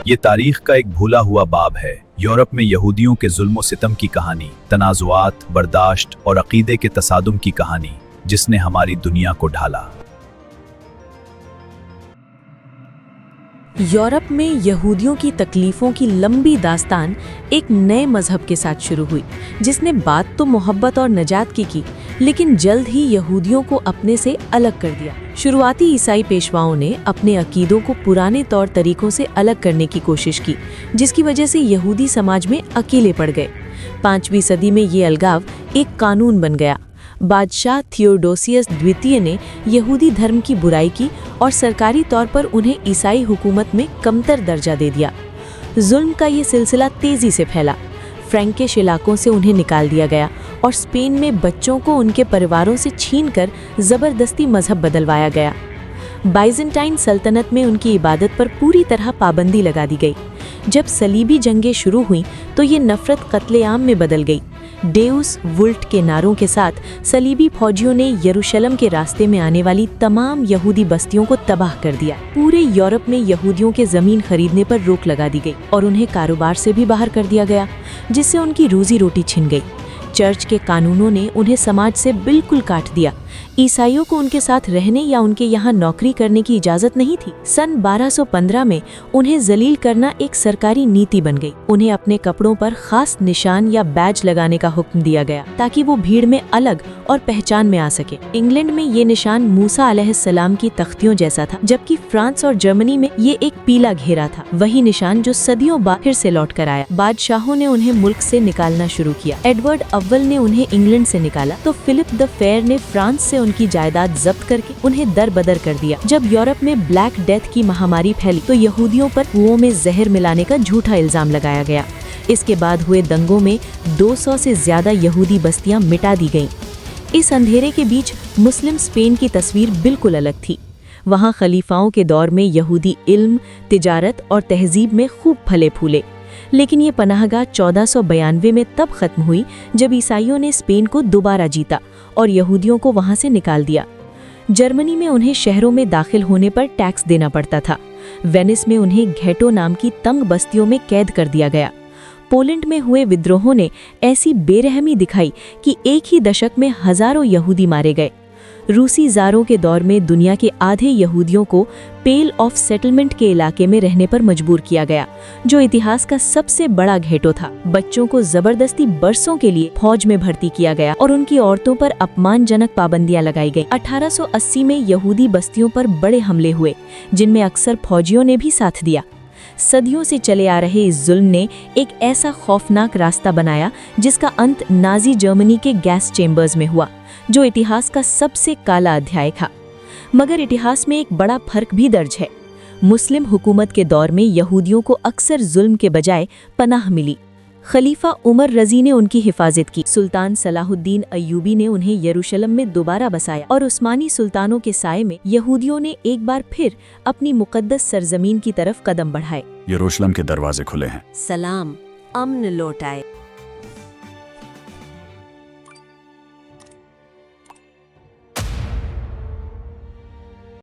ये तारीख का एक भूला हुआ बाब है। यूरोप में यहूदियों के जुल्म सितम की कहानी, तनाजुआत, बर्दाश्त और अकीदे के तसादुम की कहानी, जिसने हमारी दुनिया को ढाला। यूरोप में यहूदियों की तकलीफ़ों की लंबी दास्तान एक नए मजहब के साथ शुरू हुई, जिसने बात तो मोहब्बत और नजात की, लेकिन जल्द ही यहूदियों को अपने से अलग कर दिया। शुरुआती ईसाई पेशवाओं ने अपने अकीदों को पुराने तौर तरीकों से अलग करने की कोशिश की, जिसकी वजह से यहूदी समाज में अकेले पड़ गए। 5वीं सदी में ये अलगाव एक कानून बन गया। बादशाह थियोडोसियस द्वितीय ने यहूदी धर्म की बुराई की और सरकारी तौर पर उन्हें ईसाई हुकूमत में कमतर दर्जा दे दिया। जुल्म का ये सिलसिला तेजी से फैला। फ्रैंकिश इलाकों से उन्हें निकाल दिया गया और स्पेन में बच्चों को उनके परिवारों से छीनकर जबरदस्ती मजहब बदलवाया गया। बाइजेंटाइन सल्तनत में उनकी इबादत पर पूरी तरह पाबंदी लगा दी गई। जब सलीबी जंगें शुरू हुईं तो ये नफरत कत्लेआम में बदल गई। डेउस वुल्ट के नारों के साथ सलीबी फौजियों ने यरूशलेम के रास्ते में आने वाली तमाम यहूदी बस्तियों को तबाह कर दिया। पूरे यूरोप में यहूदियों के जमीन खरीदने पर रोक लगा दी गई और उन्हें कारोबार से भी बाहर कर दिया गया, जिससे उनकी रोजी रोटी छिन गई। चर्च के कानूनों ने उन्हें समाज से बिल्कुल काट दिया। ईसाइयों को उनके साथ रहने या उनके यहाँ नौकरी करने की इजाजत नहीं थी। सन 1215 में उन्हें जलील करना एक सरकारी नीति बन गई। उन्हें अपने कपड़ों पर खास निशान या बैज लगाने का हुक्म दिया गया ताकि वो भीड़ में अलग और पहचान में आ सके। इंग्लैंड में ये निशान मूसा अलैहिस्सलाम की तख्तियों जैसा था, जबकि फ्रांस और जर्मनी में ये एक पीला घेरा था, वही निशान जो सदियों बाद फिर से लौट कर आया। बादशाहों ने उन्हें मुल्क से निकालना शुरू किया। एडवर्ड अव्वल ने उन्हें इंग्लैंड से निकाला तो फिलिप द फेयर ने फ्रांस से उनकी जायदाद जब्त करके उन्हें दरबदर कर दिया। जब यूरोप में ब्लैक डेथ की महामारी फैली तो यहूदियों पर कुओं में जहर मिलाने का झूठा इल्जाम लगाया गया। इसके बाद हुए दंगों में 200 से ज्यादा यहूदी बस्तियां मिटा दी गईं। इस अंधेरे के बीच मुस्लिम स्पेन की तस्वीर बिल्कुल अलग थी। वहाँ खलीफाओं के दौर में यहूदी इल्म, तिजारत और तहजीब में खूब फले फूले, लेकिन ये पनाहगाह 1492 में तब खत्म हुई जब ईसाइयों ने स्पेन को दोबारा जीता और यहूदियों को वहां से निकाल दिया। जर्मनी में उन्हें शहरों में दाखिल होने पर टैक्स देना पड़ता था। वेनिस में उन्हें घेटो नाम की तंग बस्तियों में कैद कर दिया गया। पोलैंड में हुए विद्रोहों ने ऐसी बेरहमी दिखाई कि एक ही दशक में हजारों यहूदी मारे गए। रूसी ज़ारों के दौर में दुनिया के आधे यहूदियों को पेल ऑफ सेटलमेंट के इलाके में रहने पर मजबूर किया गया, जो इतिहास का सबसे बड़ा घेटो था। बच्चों को जबरदस्ती बरसों के लिए फौज में भर्ती किया गया और उनकी औरतों पर अपमानजनक पाबंदियां लगाई गई। 1880 में यहूदी बस्तियों पर बड़े हमले हुए, जिनमें अक्सर फौजियों ने भी साथ दिया। सदियों से चले आ रहे इस जुल्म ने एक ऐसा खौफनाक रास्ता बनाया जिसका अंत नाजी जर्मनी के गैस चेम्बर्स में हुआ, जो इतिहास का सबसे काला अध्याय था। मगर इतिहास में एक बड़ा फर्क भी दर्ज है। मुस्लिम हुकूमत के दौर में यहूदियों को अक्सर जुल्म के बजाय पनाह मिली। खलीफा उमर रजी ने उनकी हिफाजत की। सुल्तान सलाहुद्दीन अय्यूबी ने उन्हें यरूशलेम में दोबारा बसाया और उस्मानी सुल्तानों के साए में यहूदियों ने एक बार फिर अपनी मुकद्दस सरजमीन की तरफ कदम बढ़ाए। यरूशलेम के दरवाजे खुले हैं। सलाम, अमन लौट आए।